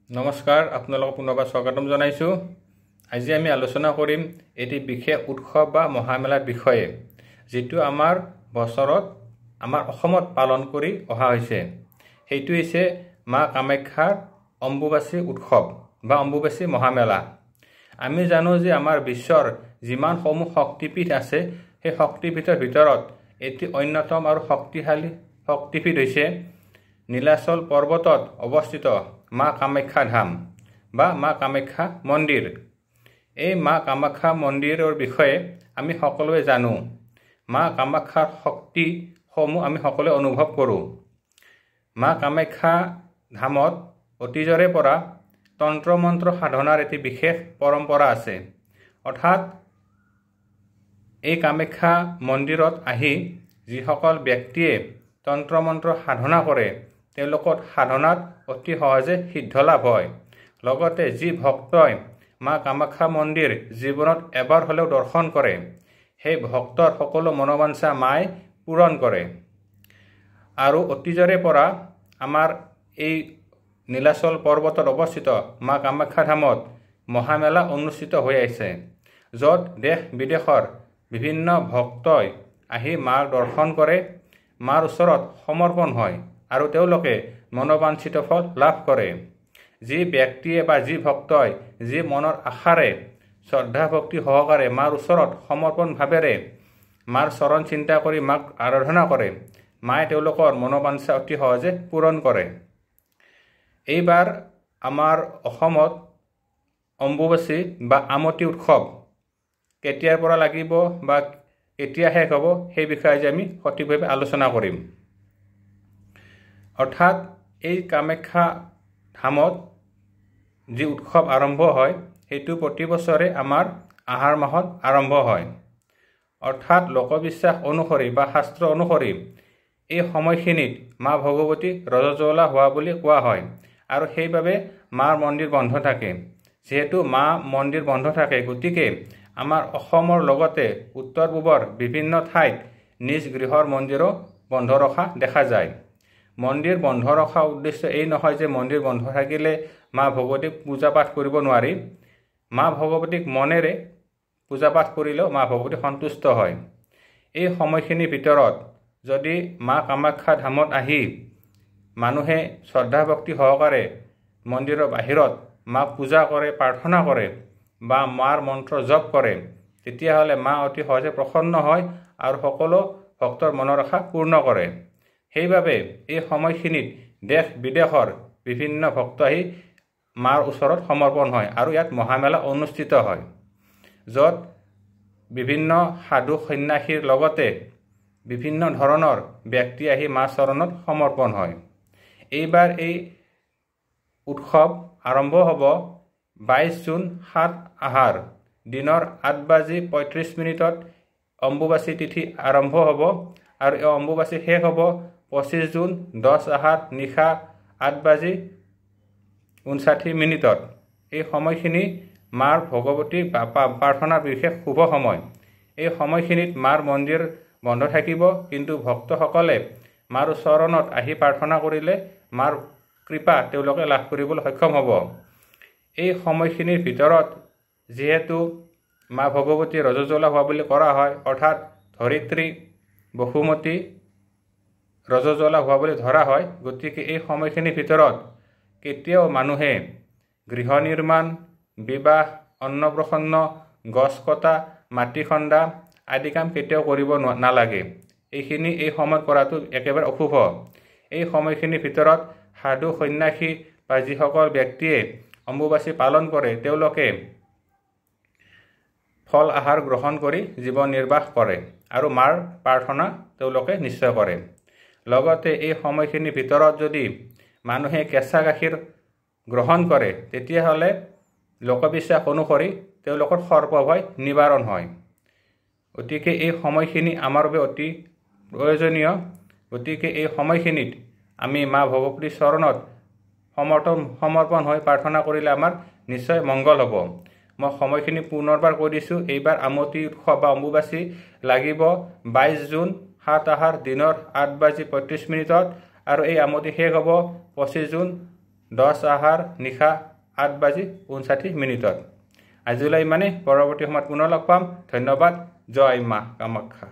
নমস্কাৰ, আপোনালোকক পুনৰবাৰ স্বাগতম জনাইছোঁ। আজি আমি আলোচনা কৰিম এটি বিশেষ উৎসৱ বা মহামেলাৰ বিষয়ে, যিটো আমাৰ বছৰত আমাৰ অসমত পালন কৰি অহা হৈছে। সেইটো হৈছে মা কামাখ্যাৰ অম্বুবাচী উৎসৱ বা অম্বুবাচী মহামেলা। আমি জানো যে আমাৰ বিশ্বৰ যিমানসমূহ শক্তিপীঠ আছে, সেই শক্তিপীঠৰ ভিতৰত এটি অন্যতম আৰু শক্তিশালী শক্তিপীঠ হৈছে নীলাচল পৰ্বতত অৱস্থিত মা কামাখ্যা ধাম বা মা কামাখ্যা মন্দিৰ। এই মা কামাখ্যা মন্দিৰৰ বিষয়ে আমি সকলোৱে জানো। মা কামাখ্যাৰ শক্তিসমূহ আমি সকলোৱে অনুভৱ কৰোঁ। মা কামাখ্যা ধামত অতীজৰে পৰা তন্ত্ৰ মন্ত্ৰ সাধনাৰ এটি বিশেষ পৰম্পৰা আছে। অৰ্থাৎ এই কামাখ্যা মন্দিৰত আহি যিসকল ব্যক্তিয়ে তন্ত্ৰ মন্ত্ৰ সাধনা কৰে, তেওঁলোকৰ সাধনাত অতি সহজে সিদ্ধ লাভ হয়। লগতে যি ভক্তই মা কামাখ্যা মন্দিৰ জীৱনত এবাৰ হ'লেও দৰ্শন কৰে, সেই ভক্তৰ সকলো মনোবাঞ্ছা মায়ে পূৰণ কৰে। আৰু অতীজৰে পৰা আমাৰ এই নীলাচল পৰ্বতত অৱস্থিত মা কামাখ্যা ধামত মহামেলা অনুষ্ঠিত হৈ আহিছে, য'ত দেশ বিদেশৰ বিভিন্ন ভক্তই আহি মাক দৰ্শন কৰে, মাৰ ওচৰত সমৰ্পণ হয় আৰু তেওঁলোকে মনোবাঞ্ছিত ফল লাভ কৰে। যি ব্যক্তিয়ে বা যি ভক্তই যি মনৰ আশাৰে শ্ৰদ্ধা ভক্তি সহকাৰে মাৰ ওচৰত সমৰ্পণ ভাৱেৰে মাৰ চৰণ চিন্তা কৰি মাক আৰাধনা কৰে, মায়ে তেওঁলোকৰ মনোবাঞ্ছা অতি সহজে পূৰণ কৰে। এইবাৰ আমাৰ অসমত অম্বুবাচী বা আমতি উৎসৱ কেতিয়াৰ পৰা লাগিব বা কেতিয়া শেষ হ'ব, সেই বিষয়ে আজি আমি সঠিকভাৱে আলোচনা কৰিম। অৰ্থাৎ এই কামাখ্যা ধামত যি উৎসৱ আৰম্ভ হয়, সেইটো প্ৰতি বছৰে আমাৰ আহাৰ মাহত আৰম্ভ হয়। অৰ্থাৎ লোকবিশ্বাস অনুসৰি বা শাস্ত্ৰ অনুসৰি এই সময়খিনিত মা ভগৱতী ৰজস্বলা হোৱা বুলি কোৱা হয় আৰু সেইবাবে মাৰ মন্দিৰ বন্ধ থাকে। যিহেতু মা মন্দিৰ বন্ধ থাকে, গতিকে আমাৰ অসমৰ লগতে উত্তৰ পূবৰ বিভিন্ন ঠাইত নিজ গৃহৰ মন্দিৰো বন্ধ ৰখা দেখা যায়। মন্দিৰ বন্ধ ৰখা উদ্দেশ্য এই নহয় যে মন্দিৰ বন্ধ থাকিলে মা ভগৱতীক পূজা পাঠ কৰিব নোৱাৰি। মা ভগৱতীক মনেৰে পূজা পাঠ কৰিলেও মা ভগৱতী সন্তুষ্ট হয়। এই সময়খিনিৰ ভিতৰত যদি মা কামাখ্যা ধামত আহি মানুহে শ্ৰদ্ধা ভক্তি সহকাৰে মন্দিৰৰ বাহিৰত মাক পূজা কৰে, প্ৰাৰ্থনা কৰে বা মাৰ মন্ত্ৰ জপ কৰে, তেতিয়াহ'লে মা অতি সহজে প্ৰসন্ন হয় আৰু সকলো ভক্তৰ মনৰ আশা পূৰ্ণ কৰে। সেইবাবে এই সময়খিনিত দেশ বিদেশৰ বিভিন্ন ভক্ত আহি মাৰ ওচৰত সমৰ্পণ হয় আৰু ইয়াত মহামেলা অনুষ্ঠিত হয়, য'ত বিভিন্ন সাধু সন্ন্যাসীৰ লগতে বিভিন্ন ধৰণৰ ব্যক্তি আহি মাৰ চৰণত সমৰ্পণ হয়। এইবাৰ এই উৎসৱ আৰম্ভ হ'ব 22 জুন 7 আহাৰ দিনৰ 8:35 অম্বুবাচী তিথি আৰম্ভ হ'ব আৰু এই অম্বুবাচী শেষ হ'ব 25 জুন 10 আহাৰ নিশা 8:59। এই সময়খিনি মাৰ ভগৱতী প্ৰাৰ্থনাৰ বিশেষ শুভ সময়। এই সময়খিনিত মাৰ মন্দিৰ বন্ধ থাকিব, কিন্তু ভক্তসকলে মাৰ চৰণত আহি প্ৰাৰ্থনা কৰিলে মাৰ কৃপা তেওঁলোকে লাভ কৰিবলৈ সক্ষম হ'ব। এই সময়খিনিৰ ভিতৰত যিহেতু মা ভগৱতী ৰজস্বলা হোৱা বুলি কৰা হয়, অৰ্থাৎ ধৰিত্ৰী বসুমতী ৰজস্বলা হোৱা বুলি ধৰা হয়, গতিকে এই সময়খিনিৰ ভিতৰত কেতিয়াও মানুহে গৃহ নিৰ্মাণ, বিবাহ, অন্নপ্ৰসন্ন, গছ কটা, মাটি খন্দা আদি কাম কেতিয়াও কৰিব নালাগে। এইখিনি এই সময়ত কৰাটো একেবাৰে অশুভ। এই সময়খিনিৰ ভিতৰত সাধু সন্ন্যাসী বা যিসকল ব্যক্তিয়ে অম্বুবাচী পালন কৰে, তেওঁলোকে ফল আহাৰ গ্ৰহণ কৰি জীৱন নিৰ্বাহ কৰে আৰু মাৰ প্ৰাৰ্থনা তেওঁলোকে নিশ্চয় কৰে। লগতে এই সময়খিনিৰ ভিতৰত যদি মানুহে কেঁচা গাখীৰ গ্ৰহণ কৰে, তেতিয়াহ'লে লোকবিশ্বাস অনুসৰি তেওঁলোকৰ সৰ্প ভয় নিবাৰণ হয়। গতিকে এই সময়খিনি আমাৰ বাবে অতি প্ৰয়োজনীয়। গতিকে এই সময়খিনিত আমি মা ভগৱতীৰ চৰণত সমৰ্পণ হৈ প্ৰাৰ্থনা কৰিলে আমাৰ নিশ্চয় মংগল হ'ব। মই সময়খিনি পুনৰবাৰ কৈ দিছোঁ। এইবাৰ আমতি উৎসৱ বা অম্বুবাচী লাগিব 22 জুন 7 আহাৰ দিনৰ 8:35 আৰু এই আমতি শেষ হ'ব 25 জুন 10 আহাৰ নিশা 8:59। আজিলৈ ইমানেই। পৰৱৰ্তী সময়ত পুনৰ লগ পাম। ধন্যবাদ। জয় মা কামাখ্যা।